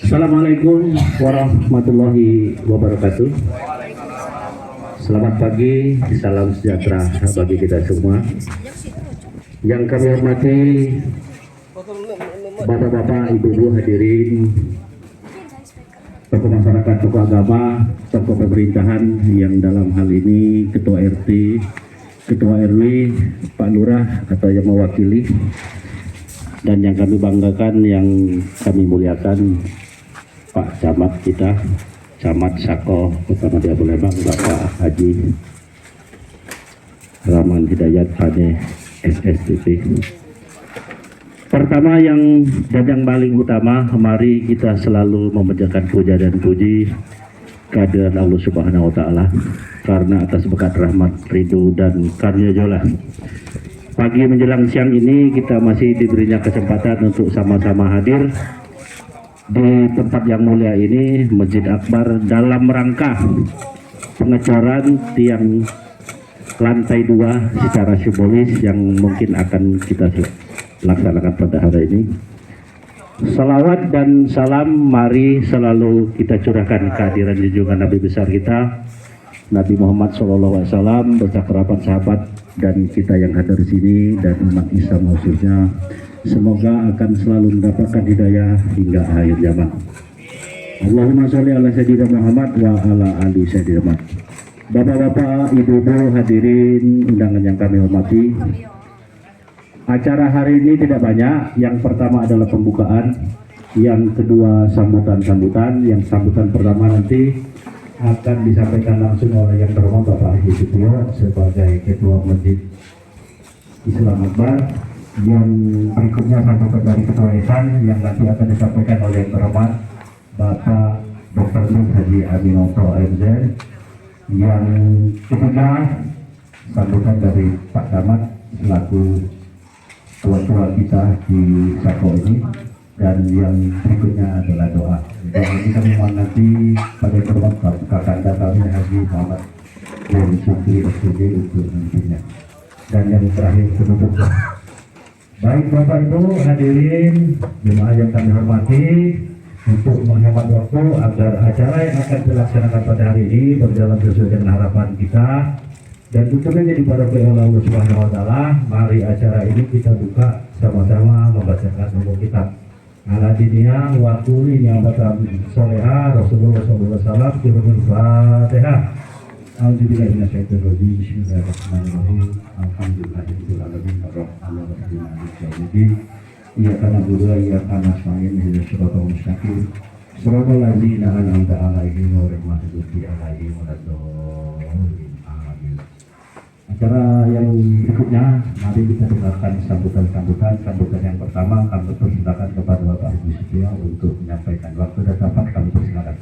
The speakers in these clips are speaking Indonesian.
Assalamualaikum warahmatullahi wabarakatuh. Selamat pagi, salam sejahtera bagi kita semua. Yang kami hormati Bapak-bapak, Ibu-ibu hadirin, tokoh masyarakat, tokoh agama, tokoh pemerintahan yang dalam hal ini Ketua RT, Ketua RW, Pak Lurah atau yang mewakili, dan yang kami banggakan, yang kami muliakan Pak Camat kita, Camat Sako Kota Madya Lembang, Bapak Haji Rahman Hidayat Ade SSTP. Pertama yang paling utama, mari kita selalu memanjatkan puja dan puji kehadiran Allah Subhanahu wa Ta'ala, karena atas berkat rahmat, ridho dan karunia jola pagi menjelang siang ini kita masih diberinya kesempatan untuk sama-sama hadir di tempat yang mulia ini, Masjid Akbar, dalam rangka pengecoran tiang lantai 2 secara simbolis yang mungkin akan kita laksanakan pada hari ini. Salawat dan salam mari selalu kita curahkan kehadiran junjungan Nabi besar kita, Nabi Muhammad SAW, beserta kerabat, sahabat, dan kita yang hadir di sini dan umat Islam khususnya. Semoga akan selalu mendapatkan hidayah hingga akhir zaman. Allahumma sholli ala sayyidina Muhammad wa ala ali sayyidina Muhammad. Bapak-bapak, ibu-ibu hadirin undangan yang kami hormati, acara hari ini tidak banyak. Yang pertama adalah pembukaan, yang kedua sambutan-sambutan. Yang sambutan pertama nanti akan disampaikan langsung oleh yang terhormat Bapak Haji Sutio sebagai Ketua Masjid Islam Akbar. Yang berikutnya sambutan dari Ketua Yayasan yang nanti akan disampaikan oleh yang terhormat Bapak Dr. Nur Haji Aminoto MZ. Yang ketiga sambutan dari Pak Camat selaku tua-tua kita di Sako ini, dan yang berikutnya adalah doa. Doa ini kami mohon nanti pada terhormat Kakanda kami Haji Muhammad Nur Syukri SPD untuk nantinya. Dan yang terakhir penutup. Baik Bapak Ibu hadirin jemaah yang kami hormati, untuk menghemat waktu agar acara yang akan dilaksanakan pada hari ini berjalan sesuai dengan harapan kita dan untuk menjadi barokah Allah Subhanahu wa Ta'ala, mari acara ini kita buka sama-sama membacakan umum kitab Al-Adiniyah wa kulli ni'matan soleha Rasulullah SAW turunul Fatihah. Alhamdulillah minasyaitonirrajim. Bismillahirrahmanirrahim. Alhamdulillahirabbil alamin arrahmanir rahim maliki yaumiddin. Iyyaka na'budu wa iyyaka nasta'in ihdinas siratal mustaqim. Shiratal ladzina an'amta 'alaihim ghairil maghdubi 'alaihim waladdallin. Amin. Acara yang berikutnya mari kita dengarkan sambutan-sambutan. Sambutan yang pertama kami persilakan kepada Bapak Haji Sutio untuk menyampaikan. Waktu dan tempat kami persilakan.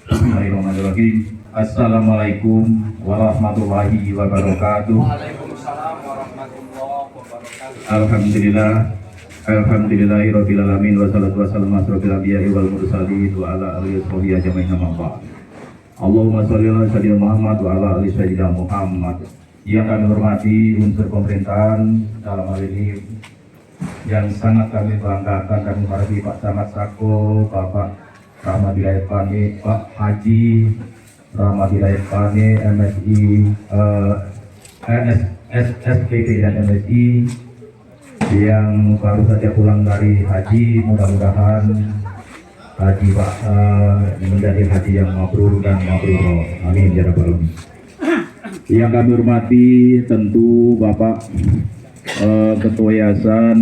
Bismillahirrahmanirrahim. Assalamualaikum warahmatullahi wabarakatuh. Waalaikumsalam warahmatullahi wabarakatuh. Alhamdulillah, alhamdulillahirabbil alamin wassalatu wassalamu ala asrofil anbiya'i wal mursalin wa ala alihi washabihi ajmain amma ba'd. Allahumma sholli ala sayyidina Muhammad wa ala ali sayyidina Muhammad. Yang kami hormati unsur pemerintahan, dalam hal ini yang sangat kami banggakan, kami hormati Pak Camat Sako, Bapak Rahmat Hidayat Pak Haji Rahmat Hidayat Pane, MSI, SKP dan MSI yang baru saja pulang dari haji. Mudah-mudahan haji Pak menjadi haji yang mabrur dan mabrur. Amin ya rabbal alamin. Yang kami hormati tentu Bapak Ketua Yayasan,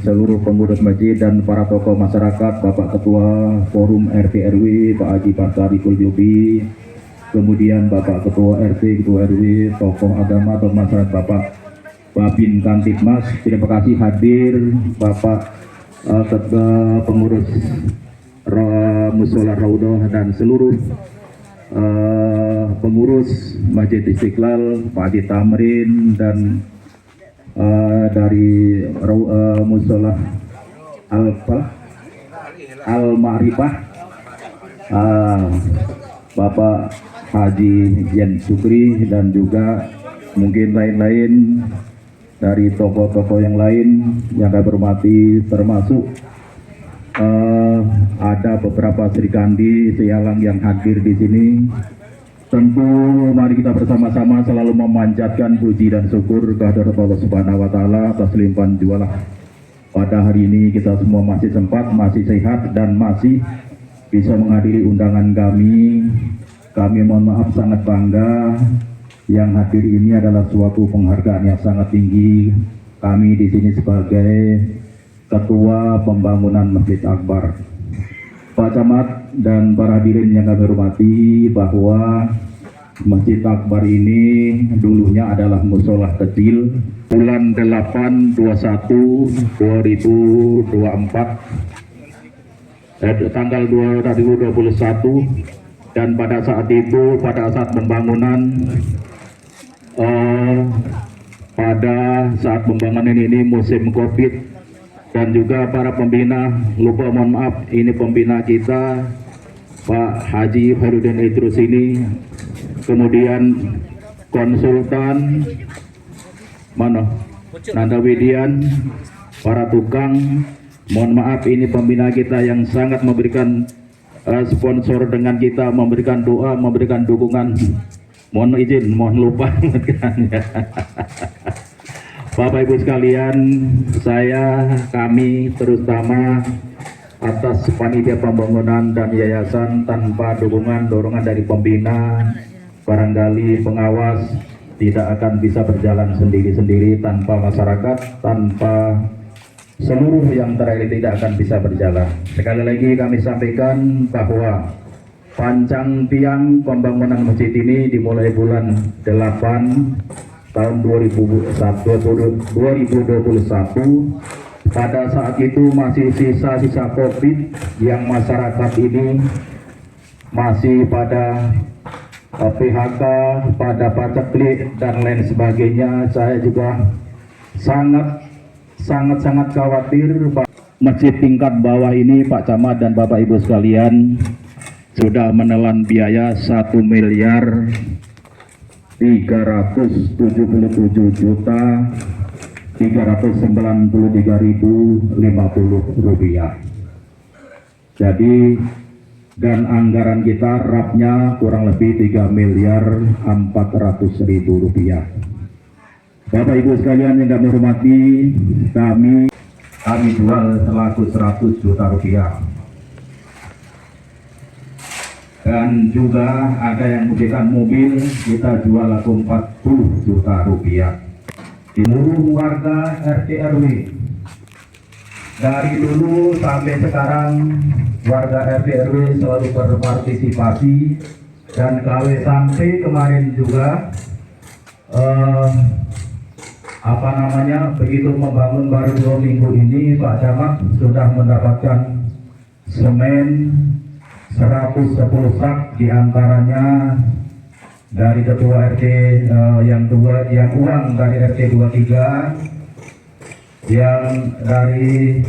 seluruh pengurus masjid dan para tokoh masyarakat, Bapak Ketua Forum RT RW Pak Haji Pasari Kuljubi, kemudian Bapak Ketua RT, Ketua RW, tokoh agama atau masyarakat, Bapak Babin Kantipmas. Terima kasih hadir Bapak Ketua Pengurus Musola Raudoh dan seluruh pengurus Masjid Istiqlal, Pak Haji Tamrin dan dari Musola Al-Ma'rifah, Bapak Haji Yen Sukri, dan juga mungkin lain-lain dari tokoh-tokoh yang lain yang kami hormati, termasuk ada beberapa Serikandi Sialang yang hadir di sini. Tentu mari kita bersama-sama selalu memanjatkan puji dan syukur kehadirat Allah Subhanahu wa taala atas limpahan jualah. Pada hari ini kita semua masih sempat, masih sehat dan masih bisa menghadiri undangan kami. Kami mohon maaf sangat bangga, yang hadir ini adalah suatu penghargaan yang sangat tinggi. Kami di sini sebagai Ketua Pembangunan Masjid Akbar. Pak Camat dan para hadirin yang kami hormati, bahwa Masjid Akbar ini dulunya adalah musola kecil. Bulan 8 21 2024 tanggal 2021, dan pada saat itu, pada saat pembangunan, pada saat pembangunan ini musim Covid, dan juga para pembina, lupa mohon maaf, ini pembina kita Pak Haji Khairuddin Idrus ini, kemudian konsultan Nanda Widian, para tukang, mohon maaf, ini pembina kita yang sangat memberikan sponsor dengan kita, memberikan doa, memberikan dukungan. Mohon izin, mohon lupa. Bapak Ibu sekalian, kami terutama atas panitia pembangunan dan yayasan, tanpa dukungan dorongan dari pembina, barangkali pengawas, tidak akan bisa berjalan sendiri-sendiri. Tanpa masyarakat, tanpa seluruh yang terakhir, tidak akan bisa berjalan. Sekali lagi kami sampaikan bahwa pancang tiang pembangunan masjid ini dimulai bulan 8 tahun 2021. Pada saat itu masih sisa-sisa Covid, yang masyarakat ini masih pada PHK, pada paceklik dan lain sebagainya. Saya juga sangat khawatir masjid tingkat bawah ini, Pak Camat dan Bapak Ibu sekalian, sudah menelan biaya 1.397.393.050 rupiah. Jadi, dan anggaran kita rapnya kurang lebih 3.400.000 rupiah. Bapak Ibu sekalian yang kami hormati, kami jual selaku 100 juta rupiah. Dan juga ada yang memberikan mobil, kita jual laku 40 juta rupiah. Seluruh warga RT RW, dari dulu sampai sekarang, warga RT RW selalu berpartisipasi, dan KW sampai kemarin juga begitu membangun baru 2 minggu ini, Pak Camat sudah mendapatkan semen 110 sak, diantaranya dari ketua RT yang uang dari RT 23, yang dari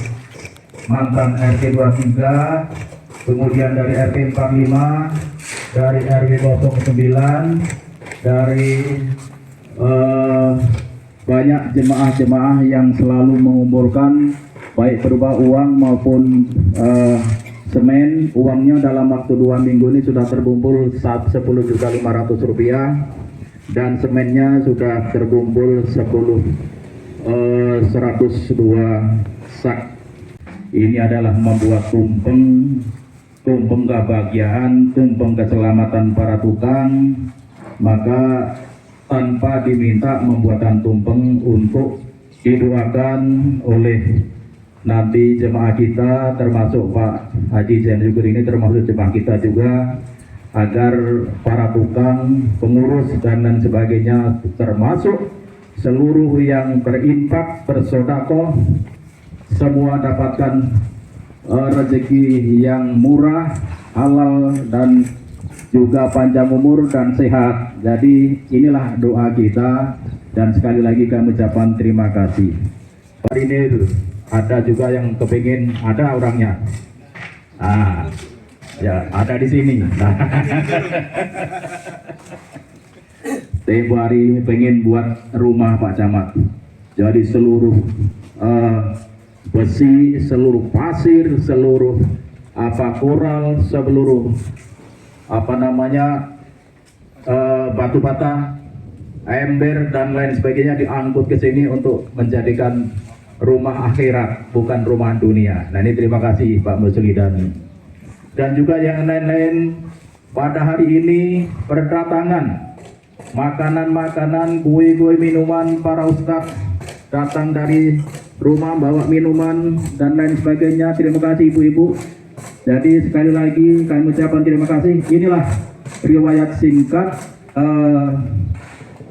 mantan RT 23, kemudian dari RT 45, dari RW 09, dari banyak jemaah-jemaah yang selalu mengumpulkan baik berupa uang maupun semen uangnya dalam waktu 2 minggu ini sudah terkumpul 10.500.000 rupiah, dan semennya sudah terkumpul 102 sak. Ini adalah membuat tumpeng kebahagiaan, tumpeng keselamatan para tukang. Maka tanpa diminta membuatan tumpeng untuk didoakan oleh nanti jemaah kita, termasuk Pak Haji Zain Syukur ini, termasuk jemaah kita juga, agar para tukang, pengurus dan lain sebagainya, termasuk seluruh yang berinfak, bersedekah, semua dapatkan rezeki yang murah, halal, dan juga panjang umur dan sehat. Jadi inilah doa kita, dan sekali lagi kami ucapkan terima kasih. Hari ini ada juga yang kepingin, ada orangnya. Ya, ada di sini. Tempo hari ini pengen buat rumah Pak Camat. Jadi seluruh besi, seluruh pasir, seluruh koral, seluruh batu bata, ember dan lain sebagainya diangkut ke sini untuk menjadikan rumah akhirat, bukan rumah dunia. Nah, ini terima kasih Pak Musli dan juga yang lain-lain. Pada hari ini berdatangan makanan-makanan, kue-kue, minuman, para ustadz datang dari rumah bawa minuman dan lain sebagainya. Terima kasih ibu-ibu. Jadi sekali lagi kami ucapkan terima kasih. Inilah riwayat singkat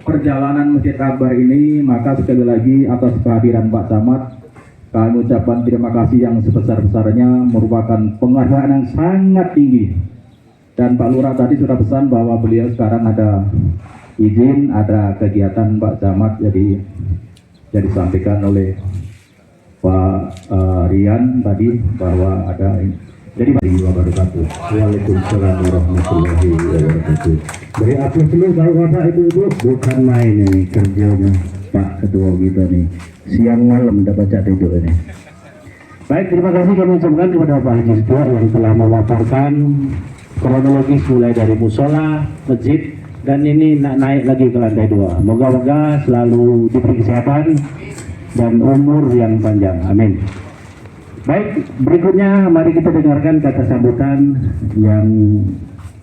perjalanan Masjid Akbar ini. Maka sekali lagi atas kehadiran Pak Camat, kami ucapkan terima kasih yang sebesar-besarnya, merupakan penghargaan yang sangat tinggi. Dan Pak Lurah tadi sudah pesan bahwa beliau sekarang ada izin, ada kegiatan Pak Camat, jadi disampaikan oleh Pak Rian tadi bahwa ada. Jadi wabarakatuh. Waalaikumsalam warahmatullahi wabarakatuh. Beri aplaus dulu kalau bapak ibu-ibu, bukan main ini kerjanya Pak Ketua kita nih. Siang malam dapat baca tidur ini. Baik, terima kasih kami ucapkan kepada Pak Haji Setua yang telah memaparkan kronologis mulai dari musola, masjid, dan ini naik lagi ke lantai 2. Moga-moga selalu diberi kesehatan dan umur yang panjang. Amin. Baik, berikutnya mari kita dengarkan kata sambutan yang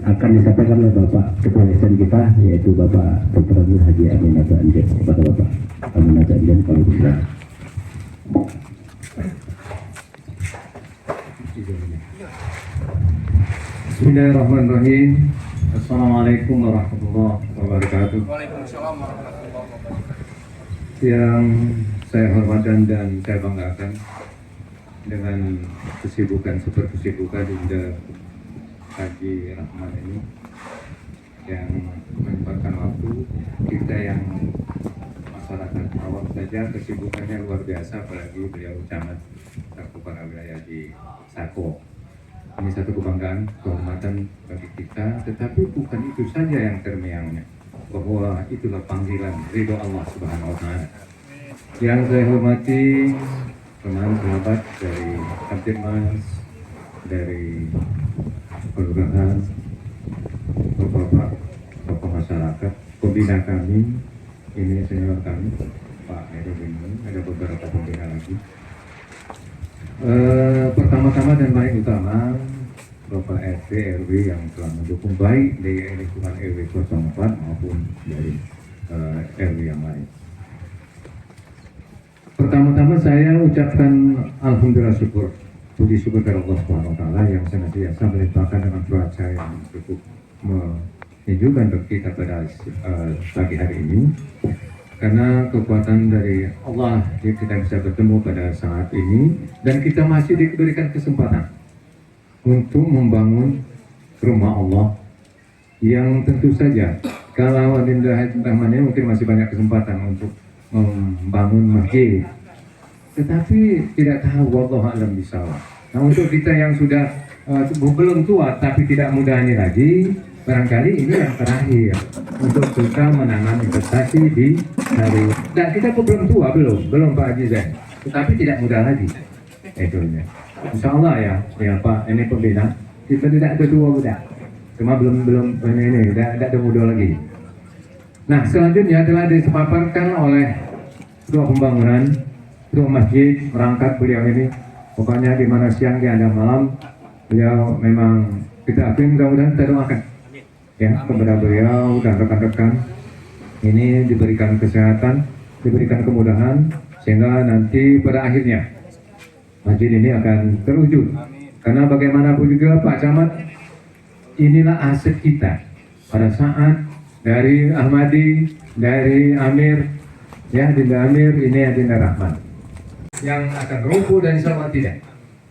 akan disampaikan oleh Bapak Ketua SN kita, yaitu Bapak Dr. Haji Amin Azza Anjen. Kepada Bapak Amin Azza Anjen, kalau bisa. Bismillahirrahmanirrahim. Assalamualaikum warahmatullahi wabarakatuh. Waalaikumsalam warahmatullahi wabarakatuh. Yang saya hormatkan dan saya banggakan dengan kesibukan Dinda Haji Rahman ini yang menyempatkan waktu. Kita yang masyarakat awam saja kesibukannya luar biasa, apalagi beliau camat Kepala Wilayah di Sako. Ini satu kebanggaan, kehormatan bagi kita, tetapi bukan itu saja yang termiangnya, bahwa itulah panggilan ridho Allah Subhanahu wa Ta'ala. Yang saya hormati teman sahabat dari Kamtibmas, dari kelurahan, bapak-bapak, tokoh masyarakat, pembina kami, ini senior kami, Pak Heru Bintang, ada beberapa pembina lagi. Pertama-tama dan paling utama, Bapak RT RW yang telah mendukung baik dari lingkungan RW 04 maupun dari RW yang lain. Pertama-tama saya ucapkan alhamdulillah, syukur, puji syukur kepada Allah Subhanahu wa Ta'ala yang senantiasa melimpahkan dengan cuaca yang cukup menyejukkan bagi kita pada pagi hari ini. Karena kekuatan dari Allah kita bisa bertemu pada saat ini, dan kita masih diberikan kesempatan untuk membangun rumah Allah yang tentu saja kalau Dinda Haji Rahman ini mungkin masih banyak kesempatan untuk membangun masjid, tetapi tidak tahu, wallahu a'lam bishawab. Nah, untuk kita yang sudah belum tua tapi tidak muda ini lagi, barangkali ini yang terakhir untuk kita menanam investasi di hari. Dan kita pun belum tua, belum Pak Haji Zain, tetapi tidak muda lagi. Itunya. Insya Allah ya Pak, ini pembina. Kita tidak ada 2 budak, cuma belum ini tidak ada muda lagi. Nah, selanjutnya telah dipaparkan oleh ketua pembangunan, ketua masjid merangkap beliau ini. Pokoknya di mana siang di ada malam, beliau memang kita akui, mudah-mudahan kita doakan ya kepada beliau dan rekan-rekan ini diberikan kesehatan, diberikan kemudahan, sehingga nanti pada akhirnya masjid ini akan terwujud. Karena bagaimanapun juga Pak Camat, inilah aset kita pada saat dari Ahmadi, dari Amir, ya Dinda Amir, ini Dinda Rahman yang akan rumpuh dan insya Allah tidak,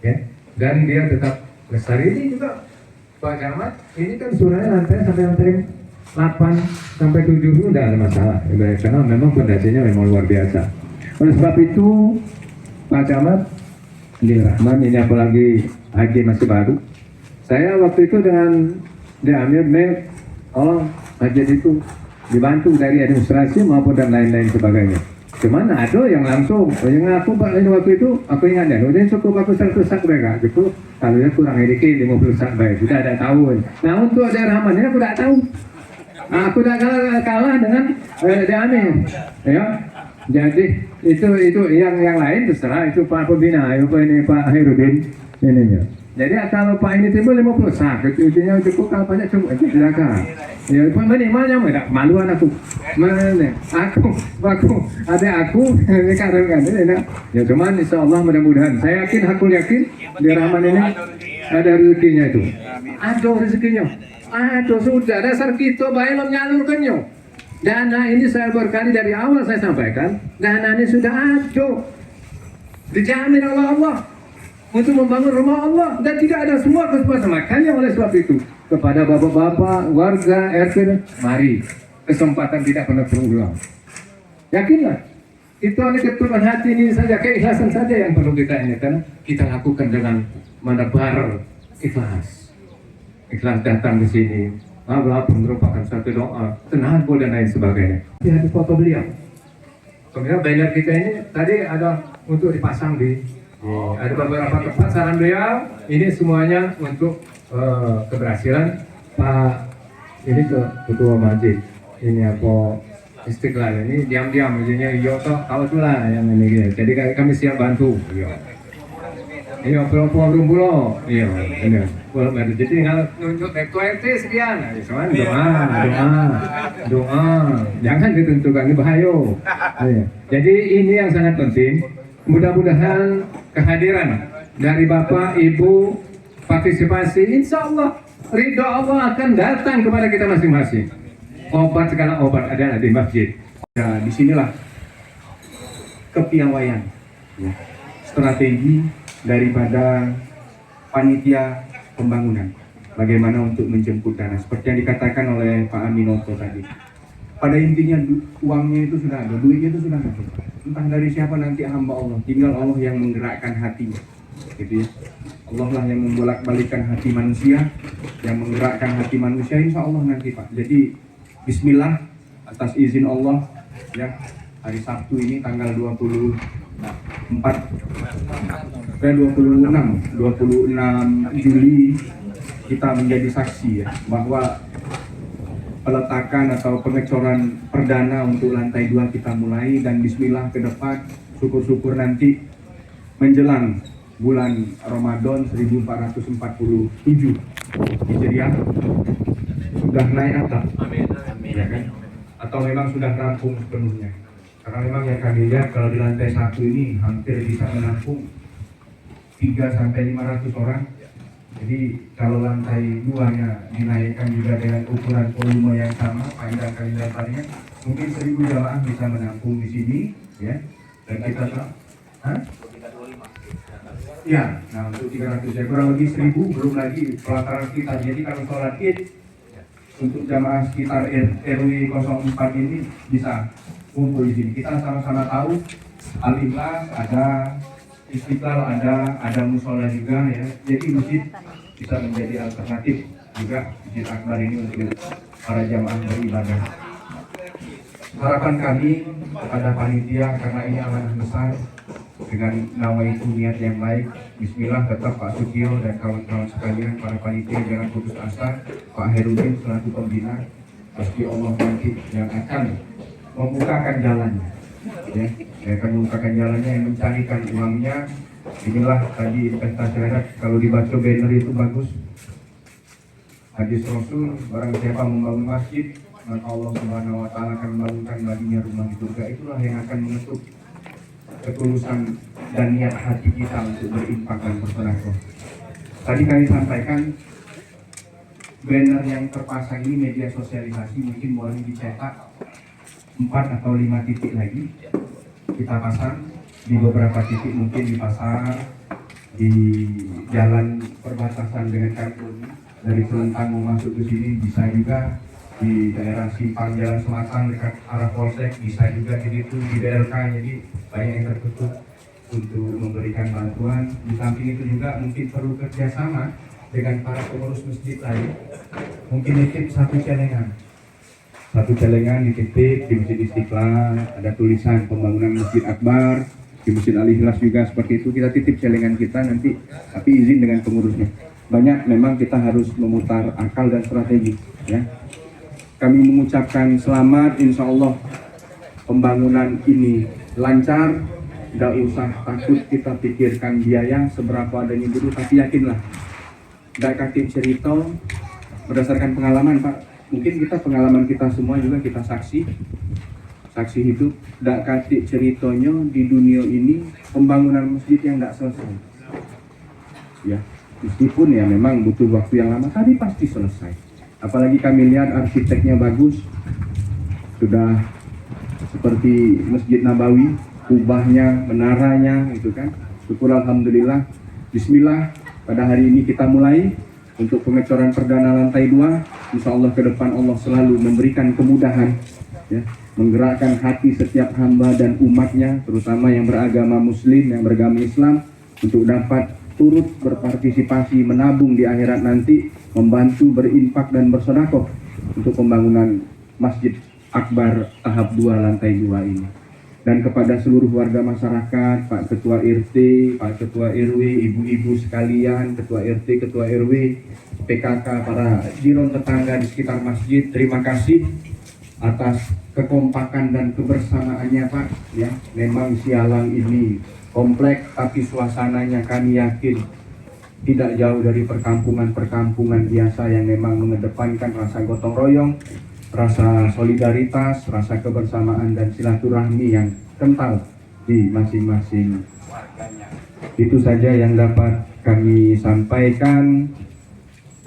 ya. Dan dia tetap lestari. Ini juga Pak Camat, ini kan surahnya lantai sampai lantai 8 sampai 7 itu tidak ada masalah, karena memang fondasinya memang luar biasa. Oleh sebab itu Pak Camat, Dinda Rahman, ini apalagi Haji masih baru. Saya waktu itu dengan Dinda Amir, tolong masjid itu dibantu dari administrasi maupun dan lain-lain sebagainya. Cuman ada yang langsung, yang aku Pak ini waktu itu, aku ingat ya, udah cukup aku 100 sak mereka, cukup kalau ya kurang sedikit 50 sak baik, sudah ada tahu. Nah untuk daerah Rahman ini aku tidak tahu. Aku tidak kalah dengan Dinda Amir, ya. Jadi itu yang lain terserah, itu Pak Pembina, ini Pak Hairudin ininya. Jadi kalau Pak ini timbul 50 sak, ujungnya cukup kalau banyak cukup itu silakan. Ya minimalnya tidak maluan aku. Mana? Aku ada aku kan ini. Ya cuman insya Allah mudah-mudahan. Saya aku yakin di Rahman ini ada rezekinya itu. Ada rezekinya. Ada sudah dasar kita baik menyalurkannya. Dana ini saya berkali dari awal saya sampaikan, dana ini sudah ada, dijamin oleh Allah untuk membangun rumah Allah dan tidak ada semua kesempatan. Makanya oleh sebab itu kepada bapak-bapak warga RT, mari, kesempatan tidak pernah terulang. Yakinlah, itu hanya ketulusan hati ini saja, keikhlasan saja yang perlu kita ini, karena kita lakukan dengan menebar ikhlas datang ke sini. Walaupun merupakan satu doa, tenang dan lain sebagainya. Lihat foto beliau. Kemudian banner kita ini tadi ada untuk dipasang ada beberapa tempat saran beliau. Ini semuanya untuk keberhasilan Pak ini ketua masjid. Ini apa Istiqlal ini diam-diam maksudnya iya toh kalau itulah yang ini. Jadi kami siap bantu. Iya pulau-pulau pulau. Iya benar. Jadi kalau nunjuk ketua RT sekian, cuman doa, jangan ditentukan ini bahaya. Jadi ini yang sangat penting. Mudah-mudahan kehadiran dari Bapak, Ibu, partisipasi, insya Allah ridho Allah akan datang kepada kita masing-masing. Obat segala obat adalah di masjid. Ya, disinilah kepiawaian, ya, strategi daripada panitia pembangunan. Bagaimana untuk menjemput dana, seperti yang dikatakan oleh Pak Aminoto tadi. Pada intinya uangnya itu sudah ada, duitnya itu sudah ada. Entah dari siapa nanti hamba Allah, tinggal Allah yang menggerakkan hatinya. Gitu ya. Allah lah yang membolak-balikkan hati manusia, yang menggerakkan hati manusia, insya Allah nanti Pak. Jadi Bismillah atas izin Allah ya, hari Sabtu ini tanggal 26 Juli kita menjadi saksi ya bahwa peletakan atau pengecoran perdana untuk lantai 2 kita mulai, dan bismillah ke depan syukur-syukur nanti menjelang bulan Ramadan 1447 Hijriah sudah naik atap. Amin. Ya kan? Atau memang sudah rampung sepenuhnya. Karena memang yang kami lihat kalau di lantai 1 ini hampir bisa menampung 300-500 orang. Jadi kalau lantai 2-nya dinaikkan juga dengan ukuran volume yang sama, panjang kali lebarnya, mungkin 1000 jamaah bisa menampung di sini, ya. Dan kita ya, nah untuk 300 ya kurang lebih 1000, belum lagi pelataran kita. Jadi kalau sholat id untuk jamaah sekitar RW 04 ini bisa kumpul di sini. Kita sama-sama tahu Al-Ikhlas ada, Istiqlal ada musola juga ya. Jadi masjid bisa menjadi alternatif juga Masjid Akbar ini untuk para jamaah beribadah. Harapan kami kepada panitia, karena ini amanah besar, dengan nawaitu niat yang baik. Bismillah, tetap Pak Sugio dan kawan-kawan sekalian, para panitia jangan putus asa. Pak Herudin selaku pembina, pasti Allah nanti yang akan membukakan jalannya, ya, yang akan membukakan jalannya, yang mencarikan uangnya. Inilah tadi investasi akhirat. Kalau dibaca banner itu bagus. Hadis Rasul, barang siapa membangun masjid, maka Allah Subhanahu wa Ta'ala akan membangunkan baginya rumah di surga. Itulah yang akan mengetuk ketulusan dan niat hati kita untuk berinfak dan bersedekah. Tadi kami sampaikan banner yang terpasang ini media sosialisasi, mungkin boleh dicetak 4 atau 5 titik lagi kita pasang di beberapa titik, mungkin di pasar, di jalan perbatasan dengan kampung, dari Selentang mau masuk ke sini bisa juga, di daerah Simpang Jalan Selatan dekat arah Polsek bisa juga, di situ di DLK. Jadi banyak yang tertutup untuk memberikan bantuan. Di samping itu juga mungkin perlu kerjasama dengan para pengurus masjid lain, mungkin nitip satu celengan dititip di Masjid Istiqlal, ada tulisan pembangunan Masjid Akbar. Di Masjid Al-Ikhlas juga seperti itu, kita titip celengan kita nanti, tapi izin dengan pengurusnya. Banyak memang kita harus memutar akal dan strategi, ya. Kami mengucapkan selamat, insya Allah pembangunan ini lancar. Tidak usah takut kita pikirkan biaya seberapa adanya dulu, tapi yakinlah. Dak Katib cerita berdasarkan pengalaman, Pak. Mungkin pengalaman kita semua juga kita saksi hidup. Dak Katib ceritanya di dunia ini pembangunan masjid yang tidak selesai. Ya, meskipun ya memang butuh waktu yang lama, tapi pasti selesai. Apalagi kami lihat arsiteknya bagus, sudah seperti Masjid Nabawi, kubahnya, menaranya, itu kan. Syukur alhamdulillah. Bismillah, pada hari ini kita mulai untuk pengecoran perdana lantai 2. Insya Allah ke depan Allah selalu memberikan kemudahan, ya, menggerakkan hati setiap hamba dan umatnya, terutama yang beragama Muslim, yang beragama Islam, untuk dapat turut berpartisipasi menabung di akhirat nanti, membantu berinfak dan bersedekah untuk pembangunan Masjid Akbar tahap 2 lantai 2 ini. Dan kepada seluruh warga masyarakat, Pak Ketua RT, Pak Ketua RW, ibu-ibu sekalian, Ketua RT, Ketua RW, PKK, para jiron tetangga di sekitar masjid, terima kasih atas kekompakan dan kebersamaannya, Pak. Ya, memang Sialang ini kompleks, tapi suasananya kami yakin tidak jauh dari perkampungan-perkampungan biasa yang memang mengedepankan rasa gotong royong, rasa solidaritas, rasa kebersamaan dan silaturahmi yang kental di masing-masing warganya. Itu saja yang dapat kami sampaikan,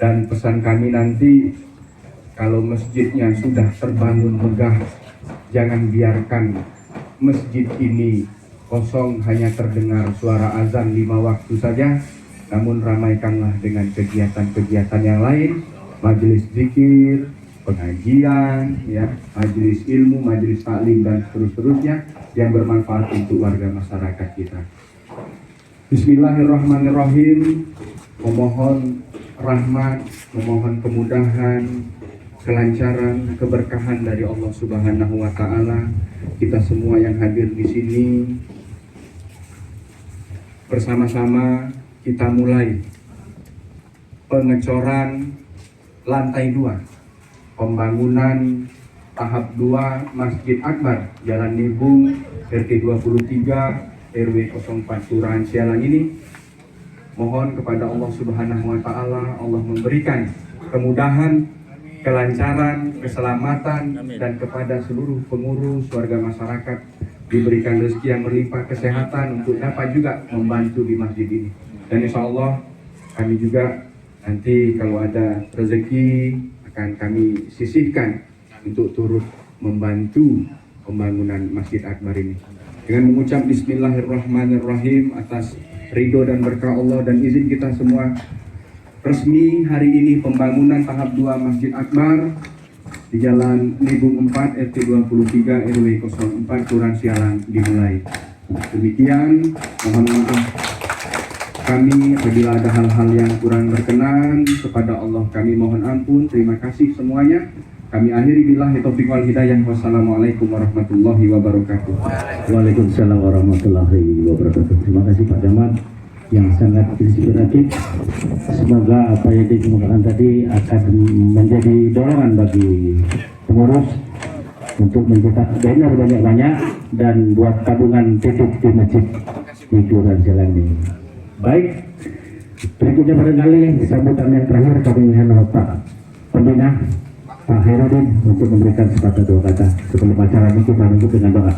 dan pesan kami nanti kalau masjidnya sudah terbangun megah, jangan biarkan masjid ini kosong hanya terdengar suara azan 5 waktu saja, namun ramaikanlah dengan kegiatan-kegiatan yang lain, majelis zikir, pengajian, ya, majelis ilmu, majelis taklim dan seterusnya yang bermanfaat untuk warga masyarakat kita. Bismillahirrahmanirrahim. Memohon rahmat, memohon kemudahan, kelancaran, keberkahan dari Allah Subhanahu wa Ta'ala. Kita semua yang hadir di sini bersama-sama kita mulai pengecoran lantai 2 pembangunan tahap 2 Masjid Akbar Jalan Nibung RT 23 RW 04 Kelurahan Sialang ini. Mohon kepada Allah Subhanahu wa Ta'ala, Allah memberikan kemudahan, kelancaran, keselamatan, dan kepada seluruh pengurus warga masyarakat diberikan rezeki yang berlimpah, kesehatan untuk dapat juga membantu di masjid ini. Dan insya Allah kami juga nanti kalau ada rezeki akan kami sisihkan untuk turut membantu pembangunan Masjid Akbar ini. Dengan mengucap Bismillahirrahmanirrahim atas ridho dan berkah Allah dan izin kita semua, resmi hari ini pembangunan tahap 2 Masjid Akbar di Jalan Nibung 4 RT 23 RW 04 Kelurahan Sialang dimulai. Demikian, mohon maaf kami apabila ada hal-hal yang kurang berkenan, kepada Allah kami mohon ampun. Terima kasih semuanya. Kami akhiri billahi taufiq wal hidayah. Wassalamualaikum warahmatullahi wabarakatuh. Waalaikumsalam warahmatullahi wabarakatuh. Terima kasih Pak Camat yang sangat inspiratif. Semoga apa yang dikemukakan tadi akan menjadi dorongan bagi pengurus untuk mencetak banner banyak-banyak dan buat tabungan titik di masjid di Kelurahan Selang ini. Baik, berikutnya barangkali sambutan yang terakhir kami menghendaki Pak Pembina Pak Herudin untuk memberikan sepatah dua kata sebelum acara ini kita menutup dengan doa.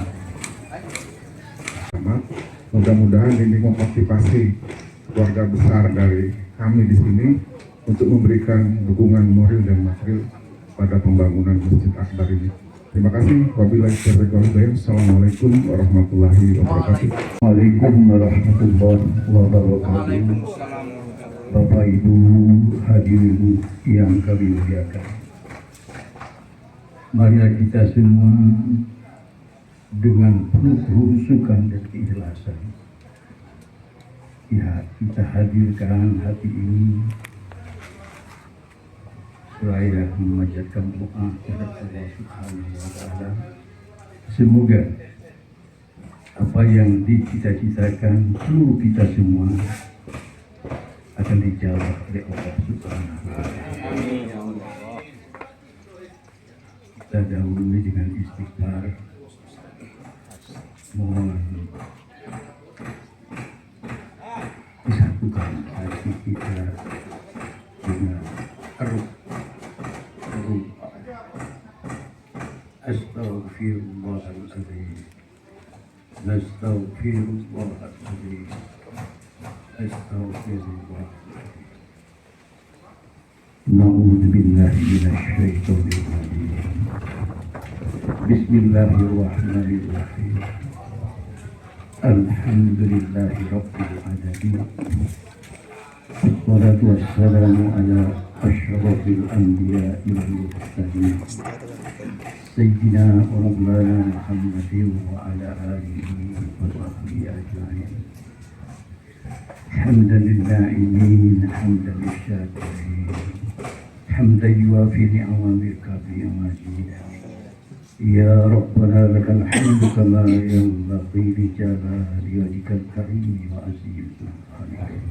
Mudah-mudahan ini memotivasi keluarga besar dari kami di sini untuk memberikan dukungan moral dan material pada pembangunan Masjid Akbar ini. Terima kasih. Wabillahi taufiq wal hidayah. Assalamualaikum warahmatullahi wabarakatuh. Waalaikumsalam warahmatullahi wabarakatuh. Bapak Ibu hadirin yang kami muliakan, marilah kita semua dengan penuh kehusukan dan keikhlasan ya kita hadirkan hati ini seraya memanjatkan doa kepada Allah Subhanahu wa Ta'ala. Semoga apa yang dicita-citakan seluruh kita semua akan dijawab oleh Allah Subhanahu wa Ta'ala. Kita dahului dengan istighfar, mohon disatukan hati kita dengan ruh. Astaghfirullahaladzim, Astaghfirullahaladzim, Astaghfirullah. Na'udzu billahi minasyaitonir rajim. Bismillahirrahmanirrahim. Alhamdulillahi rabbil alamin. Wassalatu wassalamu ala asyrafil anbiya'i wal mursalin. Sayyidina wa maulana Muhammadin wa ala alihi wa sahbihi ajma'in. Hamdan lil-na'imin, hamdan lisyakirin, hamdan yuwafi ni'amika bi majid. Ya Rabbana lakal hamdu kama yanbaghi li jalali wajhikal karim wa azim sultanik.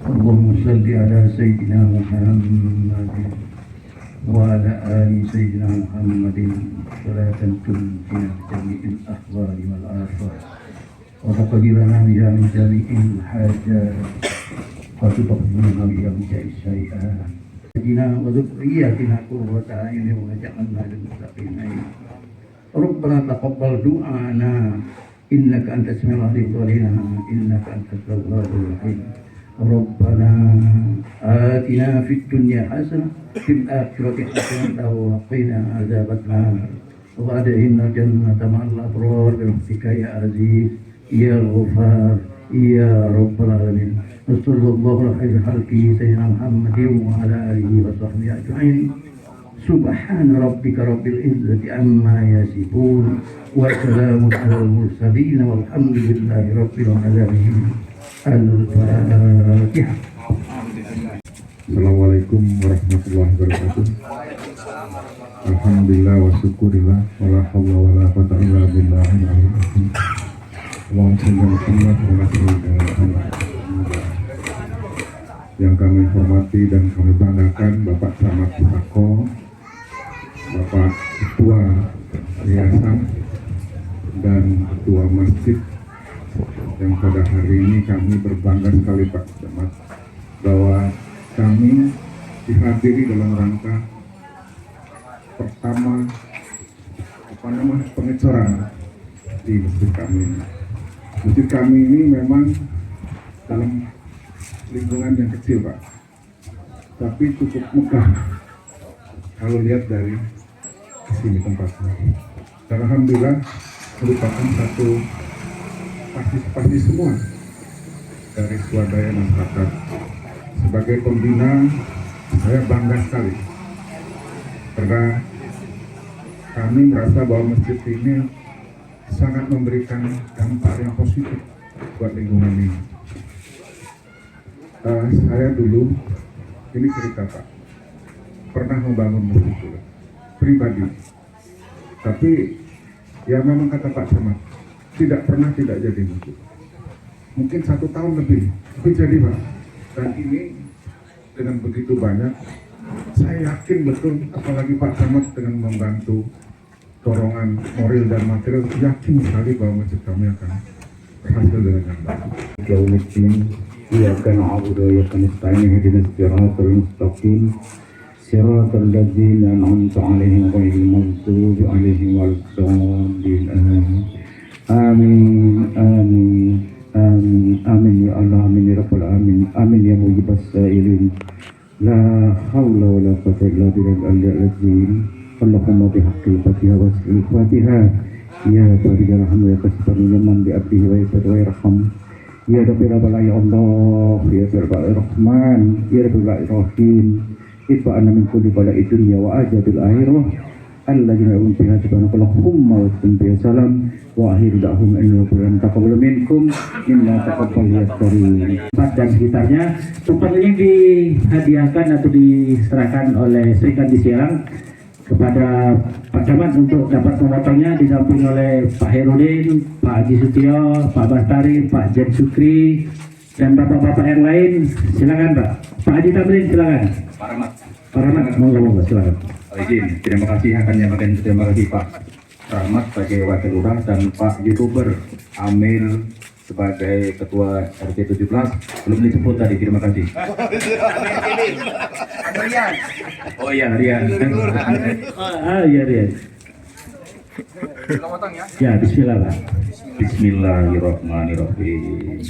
Allahumma salli ala Sayyidina Muhammadin wa ala ali Sayyidina Muhammadin salatan tunjina jami'il ahwali wal afat wa taqdirana biha min jami'il hajat wa tuqdirana biha min jami'is syai'at. Sayyidina wa dzurriyyatina qurrata a'yunin waj'alna lil muttaqin imama. Rabbana taqabbal du'ana innaka antas samiul alim wa innaka antat tawwabur rahim. Rabbana atina fid dunya hasanah fil akhirati hasanah wa qina adzabannar. Wa adkhilna jannata ma'al abrar bi rahmatika ya aziz ya ghafar ya rabbal alamin. Sallallahu alaihi wa sayyidina Muhammadin wa ala alihi wa sahbihi ajma'in. Subhana rabbika rabbil izzati amma yasifun wa salamun alal mursalin walhamdulillahi rabbil alamin. Al-Fatihah. Assalamualaikum warahmatullahi wabarakatuh. Alhamdulillah wa syukurillah wa la hawla wa la quwwata illa billahil aliyyil azim. Allahumma shalli ala Muhammad wa ala ali Muhammad. Yang kami hormati dan kami banggakan Bapak Camat Pusako, Bapak Ketua Yayasan dan Ketua Masjid, yang pada hari ini kami berbangga sekali Pak Camat bahwa kami dihadiri dalam rangka pertama pengecoran di masjid kami. Masjid kami ini memang dalam lingkungan yang kecil Pak, tapi cukup megah kalau lihat dari sini tempatnya. Dan alhamdulillah merupakan satu partisipasi semua dari swadaya masyarakat. Sebagai pembina, saya bangga sekali karena kami merasa bahwa masjid ini sangat memberikan dampak yang positif buat lingkungan ini. Saya dulu, ini cerita Pak, pernah membangun masjid dulu. pribadi. Tapi ya memang kata Pak Camat, tidak pernah tidak jadi masjid. Mungkin 1 tahun lebih, tapi jadi Pak. Dan ini dengan begitu banyak, saya yakin betul, apalagi Pak Camat dengan membantu dorongan moral dan material, yakin sekali bahwa masjid kami akan berhasil dengan yang baik. Yaumiddin, iyyaka na'budu wa iyyaka nasta'in, ihdinas siratal mustaqim, siratal ladzina an'amta 'alaihim ghairil maghdubi 'alaihim waladdallin. Amin. Amin. Amin. Amin ya Allah, amin ya rabbal alamin. Amin ya mujibas sa'ilin. La haula wa la quwwata illa billahil aliyyil azim. Allahumma bihaqqil Fatihah wa salil Fatihah. Ya Fadhil Rahman ya Kasifar Yaman bi abdihi wa yasir wa yarham. Ya Rabbi Rabbal ya Allah, ya Rabbil Rahman, ya Rabbil Rahim. Itfa'ana min kulli bala'i dunya wa ajabil akhirah. Alladzina hum fiha subhanakallahumma wa bihamdika salam wa akhiru da'hum innaka taqabbal minkum inna taqabbal ya karim. Dan sekitarnya tumpengnya dihadiahkan atau diserahkan oleh Sri Kandi Sialang kepada Pak Camat untuk dapat memotongnya, didampingi oleh Pak Herudin, Pak Haji Sutio, Pak Bastari, Pak Jen Sukri, dan bapak-bapak yang lain. Silakan Pak. Pak Haji Tamrin, silakan. Pak Rahmat, monggo silakan. Izin, terima kasih akan menyampaikan terima kasih Pak Rahmat sebagai Wakil Lurah dan Pak YouTuber Amil sebagai Ketua RT 17. Belum disebut tadi, terima kasih. Rian. Oh iya, Rian. Iya Rian. Kita potong ya. Ya, bismillah Pak. Bismillahirrahmanirrahim.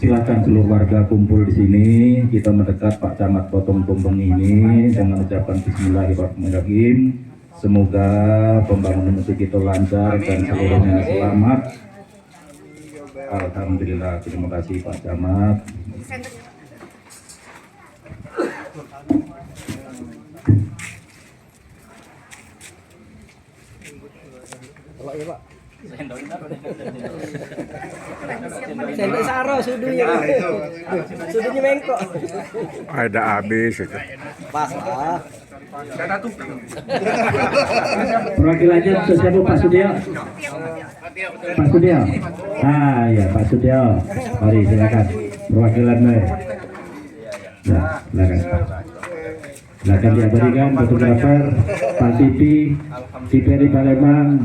Silakan seluruh warga kumpul di sini. Kita mendekat Pak Camat potong tumpeng ini dengan ucapan Bismillahirrahmanirrahim. Semoga pembangunan masjid itu lancar dan seluruhnya selamat. Alhamdulillah, terima kasih Pak Camat. Sendok saro sudunya. Sudunya mengkok. Ada habis itu. Pas lah. Perwakilannya untuk siapa Pak Sudio? Pak Sudio. Ya Pak Sudio. Mari silakan. Perwakilannya. Ya, silakan. Silakan diabadikan fotografer Pak Tipi, Tiperi Palembang,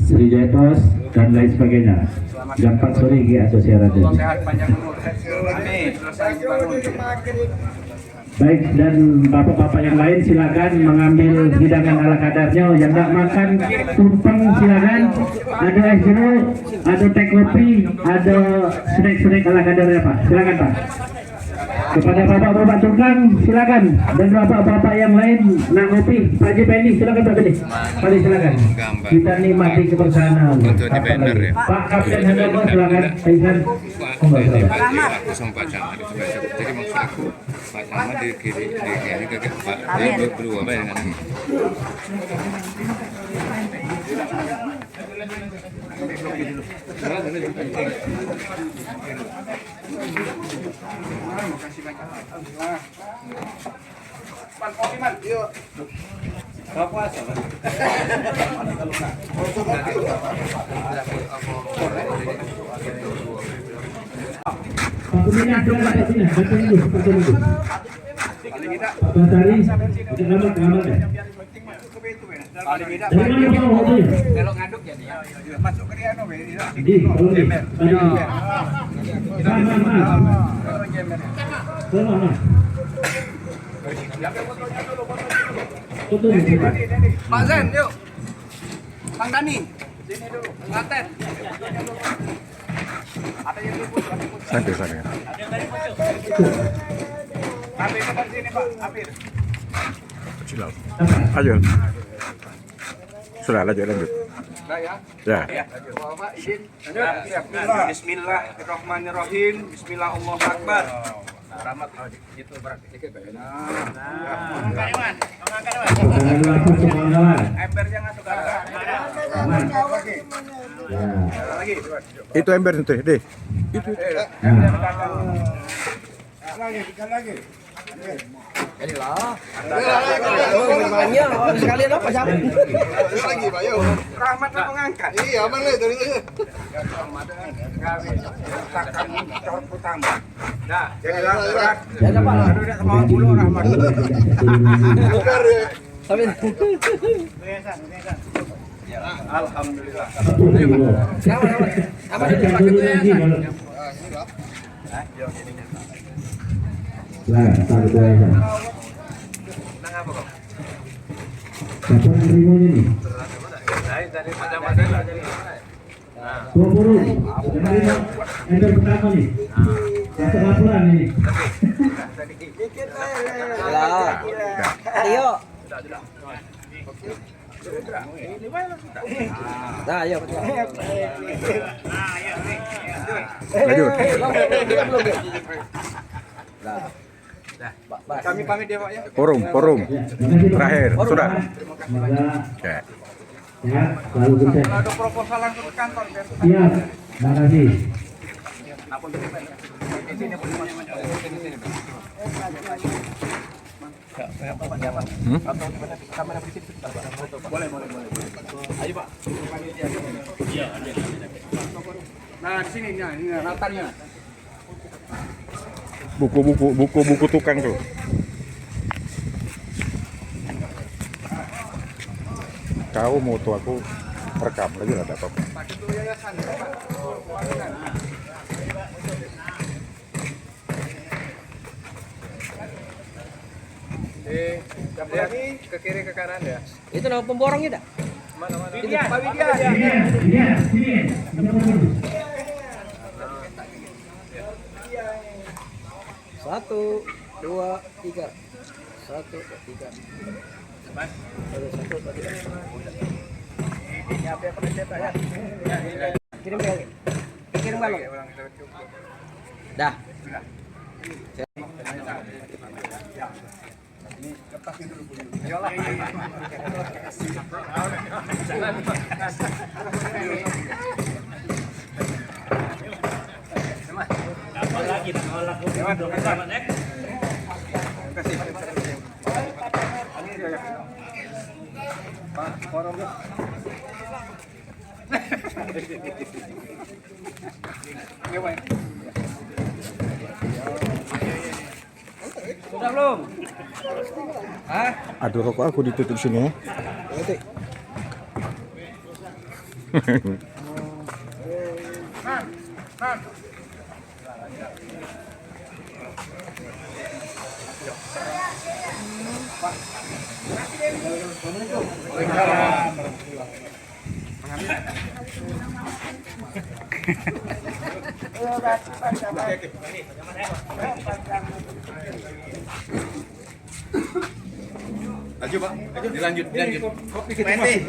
Sri Jepos dan lain sebagainya. Jam 4 sore Ki Asosiasi. Sehat panjang umur. Amin. Baik, dan bapak-bapak yang lain silakan mengambil hidangan ala kadarnya. Yang nggak makan tumpeng silakan. Ada es jeruk, ada teh kopi, ada snack-snack ala kadarnya Pak. Silakan Pak. Kepada bapak-bapak tukang silakan, dan bapak-bapak yang lain nak ngopi. Pak Jepeni silakan Pak Beni. Pak silakan. Kita nikmati kebersamaan. Pak Kapten Handono silakan. Aisan. Aku sama Pak Camat itu baca. Jadi maksud aku Pak Camat di kiri ke Pak. Dia berdua apa yang kan? Makasih banyak. Alhamdulillah. Man, kopi man. Yuk. Gak puasa, man. Pak Kumina silakan Pak Kumina. Pak Kumina. Pak Basari. Kamar ya. Paling beda. Dari mana Pak waktunya? Belok ngaduk jadi ya. Masuk ke dia no, Di, kalau di. Tadi. Sama. Foto di. Pak Zen, yuk. Bang Dani. Sini dulu. Ngaten. Ada yang luput. Santai sana. Apir ke sini, Pak. Apir. Ayo. Sudah lanjut. Udah ya. Ya. Bapak izin. Bismillahirrahmanirrahim. Bismillah Allahu Akbar. Rahmat itu berarti dikit ya. Embernya ngasuk ke lagi. Itu ember itu, deh. Lagi. Jadilah. Oh, banyak. Sekalian apa siapa? Lagi Pak yo. Rahmat mengangkat. Iya, aman le dari itu. Cor utama. Dah, jadilah. Ya dapat lah. Udah sama bulu Rahmat. Tapi Alhamdulillah. sama. Sama dulu pakai tuh ya. Lah, taruh dua ya. Nang apa kok? Siapa yang terima ini? Dari macam-macam jadi. 20. Menerima ember pertama nih. Satu laporan ini. Lah. Ayo. Nah, ayo. Lanjut. Kami pamit ya Pak ya. Forum. Ya, makasih, Pak. Terakhir, sudah. Semoga Oke. sehat, selalu sukses. Kalau ada proposal langsung ke kantor biar Siap, makasih. Nah, di sini ini latarnya. Buku tukang tuh. Kau mau tuh aku rekam lagi lah, tak apa. Pakai tuh yayasan ya, Pak. Lihat ke kiri ke kanan ya. Itu nama pemborongnya dah. Mana? Widya, Pak Widya. Sini. Satu, dua, tiga. Satu, dua, tiga. Kirim lagi. Kirim balon. Dah. Sudah belum? Hah? Aduh, rokok aku ditutup sini ya. Lanjut Pak, dilanjut. Kopi kita masih.